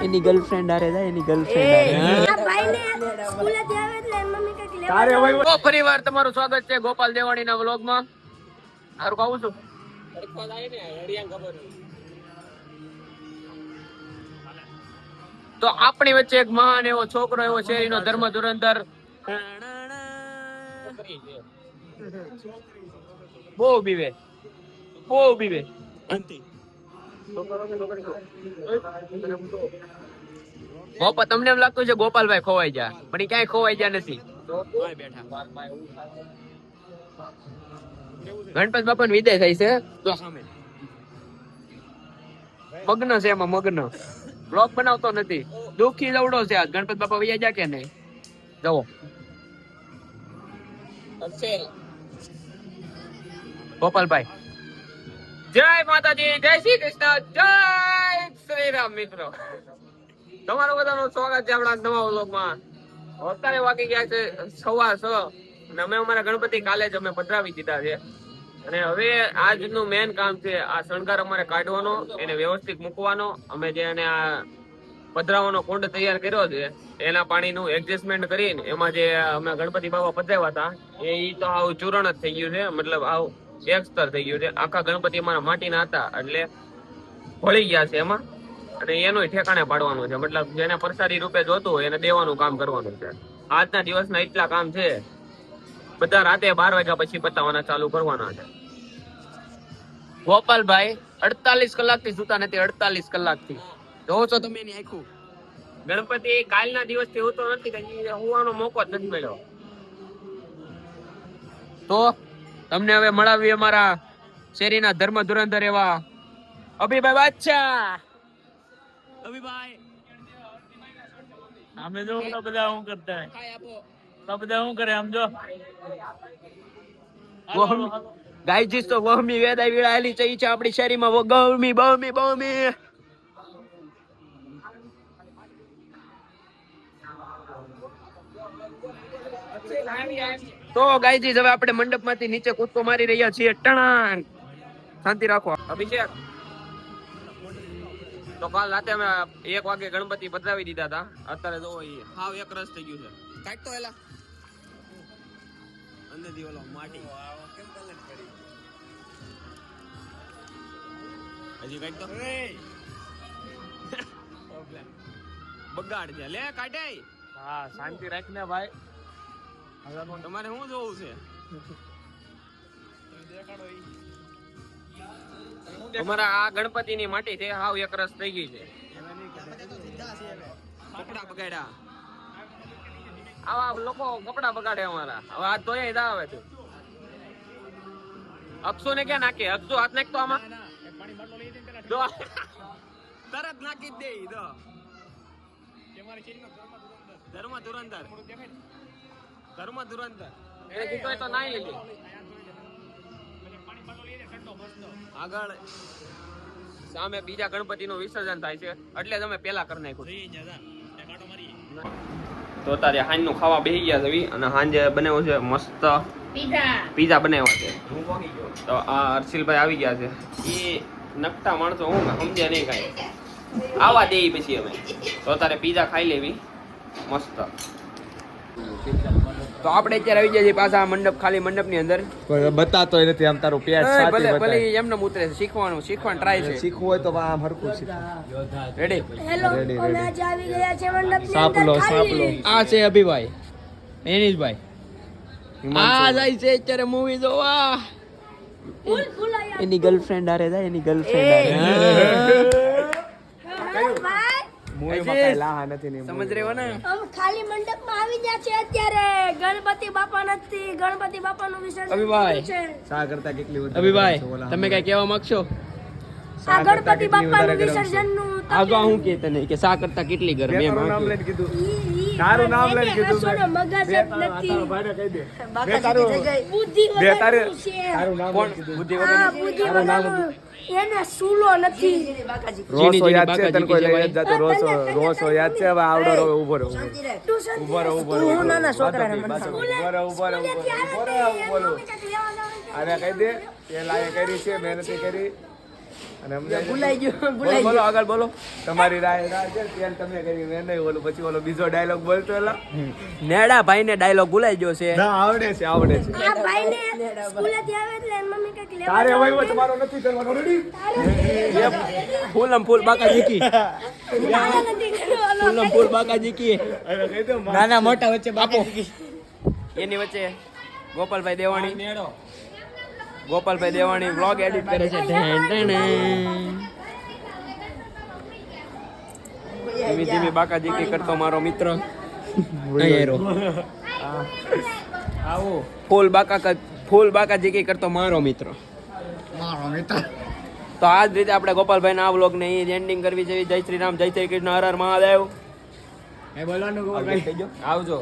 એની girlfriend આરે જાય, એની girlfriend આરે. ફરી વાર તમારું સ્વાગત છે ગોપાલ દેવાણીના વ્લોગમાં. સારું કહું છું. તો આપણી વચ્ચે એક મહાન એવો છોકરો, એવો શેરીનો ધર્મ ધુરંધર, બહુ બીવે, બહુ બીવે. ગોપાલ, તમને એમ લાગતું છે ગોપાલભાઈ ખોવાઈ ગયા, પણ એ ક્યાંય ખોવાઈ ગયા નથી. ગણપત બાપા વિદાય થાય છે તો સામે મગ્ન છે, એમાં મગ્ન. બ્લોગ બનાવતો નથી, દુઃખી લવડો છે. આ ગણપત બાપા વૈયા ગયા કે નહીં જવો. ગોપાલભાઈ, જય માતાજી, જય શ્રી કૃષ્ણ, જય શ્રી રામ. મિત્રો, તમારું બધાનું સ્વાગત છે આપણા નવા વ્લોગમાં. અત્યારે વાગી ગયા છે 6:15 અને અમે અમારા ગણપતિ કાલે જ અમે પધરાવી દીધા છે. અને હવે આજનું મેન કામ છે આ શણગાર અમારે કાઢવાનો, એને વ્યવસ્થિત મૂકવાનો. અમે જે એને આ પધરાવાનો કુંડ તૈયાર કર્યો છે એના પાણીનું એડજસ્ટમેન્ટ કરીને એમાં જે અમે ગણપતિ બાબા પધરાવ્યા હતા એ તો આવું ચૂરણ જ થઈ ગયું છે. મતલબ આવું એક સ્તર થઈ ગયું છે. આખા ગણપતિ અમારા માટીના હતા એટલે ભળી ગયા છે એમાં, અને એનું ઠેકાણે પાડવાનું છે. મતલબ જેને પ્રસાદી રૂપે જોતું હોય એને દેવાનું કામ કરવાનું છે. આજના દિવસના એટલા કામ છે. બધા રાતે 12 વાગ્યા પછી પતાવવાના ચાલુ કરવાના છે. ગોપાલભાઈ 48 કલાકથી સુતા નથી, 48 કલાકથી. જોવો છો તમે એની આખું. ગણપતિ કાલના દિવસથી હોતો નથી, હોવાનો મોકો જ નથી મળ્યો. તો તમને હવે મળાવી અમારા શેરીના ધર્મ ધુરંધર એવા અભિભાઈ બાદશાહ. અભિભાઈ, અમે જો બધા હું કરતા હે, બધા હું કરે આમ જો ગાયજી તો વહમી વેદાય વિળાયેલી છે આપણી શેરીમાં. ગૌમી બહમી બહમી. તો ગાયજી હવે આપણે મંડપ માંથી નીચે કૂદકો મારી રહ્યા છીએ. ટણાંગ. શાંતિ રાખો. અભિષેક, તો કાલ રાતે અમે 1 વાગે ગણપતિ પધરાવી દીધા હતા. અત્યારે જો હાવ એક રસ થઈ ગયું છે. કાઢ તો એલા અંદર થી ઓલો માટી હજી કાઢ તો બગાડ દે. લે કાઢે. હા, શાંતિ રાખ ને ભાઈ. તમારે શું જોવું છે? અમારા આ ગણપતિની માટી છે હાવ એક રસ થઈ ગઈ છે. કપડા બગાડ્યા. આવા લોકો કપડા બગાડે અમારા. હવે હાથ ધોયા જ આવે છે. અક્ષુ ને ક્યાં નાખે? અક્ષુ હાથ નાખતો આમાં તરત નાખી દે. ધર્મ ધુરંધર, ધર્મ ધુરંધર એને કીધું તો નાઈ લીધી. આગળ સામે બીજા ગણપતિનું વિસર્જન થાય છે એટલે તમે પેલા કરી નાખ્યું. તો તારે હાંજનું ખાવા બેસી ગયા છે અને હાંજે બનાવ્યું છે મસ્ત પીઝા બનાવ્યા છે. તો આ હર્ષિલભાઈ આવી ગયા છે. એ નકટા માણસો હું સમજ્યા નહીં કાંઈ. આવા દે પછી અમે તો તારે પીઝા ખાઈ લેવી મસ્ત. તો આપણે અત્યારે આવી ગયા પાછા મંડપ, ખાલી મંડપ ની અંદર. બતાતો નથી આમ તારું પેટ ભલે ભલે એમને ઉતરે છે. શીખવાનું ટ્રાય છે. શીખવું હોય તો આમ હરખું શીખ. રેડી? હેલો, અમે આજે આવી ગયા છે મંડપની સાપલો અંદર. સાપલો. આ છે અભિભાઈ, એનીશભાઈ. આ જાય છે અત્યારે મૂવી જોવા. એની ગર્લફ્રેન્ડ આરે જાય, એની ગર્લફ્રેન્ડ આરે. સમજ રહ્યો ને? ખાલી મંડપમાં આવી ગયા છે અત્યારે. ગણપતિ બાપા નથી, ગણપતિ બાપાનું વિસર્જન અભિભાઈ. છે. શા કરતા કેટલી વધારે અભિભાઈ, તમે કઈ કહેવા માંગશો? આ ગણપતિ બાપાનું વિસર્જનનું આગળ હું કે તને કે શા કરતા કેટલી ગરમી એમ નામ લઈને કીધું. ઈ તારું નામ લઈને કીધું હસોનો મગજ જ નથી. ભાઈને કહી દે. બાકાજી થઈ ગઈ. બુદ્ધિ વગરનું છે. તારું નામ કોણ? કીધું. બુદ્ધિ હા, બુદ્ધિ વગરનું. એને સૂલો નથી. રોસો યાદ છે તને કોઈ લઈ જતો રોસો રોસો યાદ છે હવે આવડો રો ઉભો રહો ટ્યુશન ઉભો રહો ઉભો રહો હું નાના છોકરાને ઉભો રહો ઉભો રહો સ્કૂલેથી આવે ઉભો રહો તે એની મમ્મી કાંઈક લેવા જવાનું. અરે કહી દે એ લાયે કરી છે મહેનત કરી અને સમજાય છે? ભૂલાઈ ગયો બોલો બોલો આગળ બોલો તમારી રાય છે ત્યાં તમે કરી મેં નહીં બોલું પછી ઓલો બીજો ડાયલોગ બોલતો એલા નેડા ભાઈ ને ડાયલોગ ભૂલાઈ ગયો છે ના આવડે છે આ ભાઈને સ્કૂલેથી આવે એટલે એની મમ્મી કંઈક લેવા તારે હવે તમારો નથી કરવાનો રેડી ફૂલમ ફૂલ બાકા જીકી તારે નથી કરવાનો. ફૂલમ ફૂલ બાકા જીકી હવે કહી દો નાના મોટા વચ્ચે બાપો એની વચ્ચે ગોપાલભાઈ દેવાણી ગોપાલભાઈ દેવાણી વ્લોગ એડિટ કરે છે ધીમી ધીમી બાકા જીકી કરતો મારો મિત્ર આવો ફૂલ બાકા જીકી કરતો મારો મિત્ર તો આ જ રીતે આપણે ગોપાલભાઈ ના વ્લોગ ને એન્ડિંગ કરવી છે. જય શ્રી રામ, જય શ્રી કૃષ્ણ, હર હર મહાદેવ. બોલવાનું આવજો.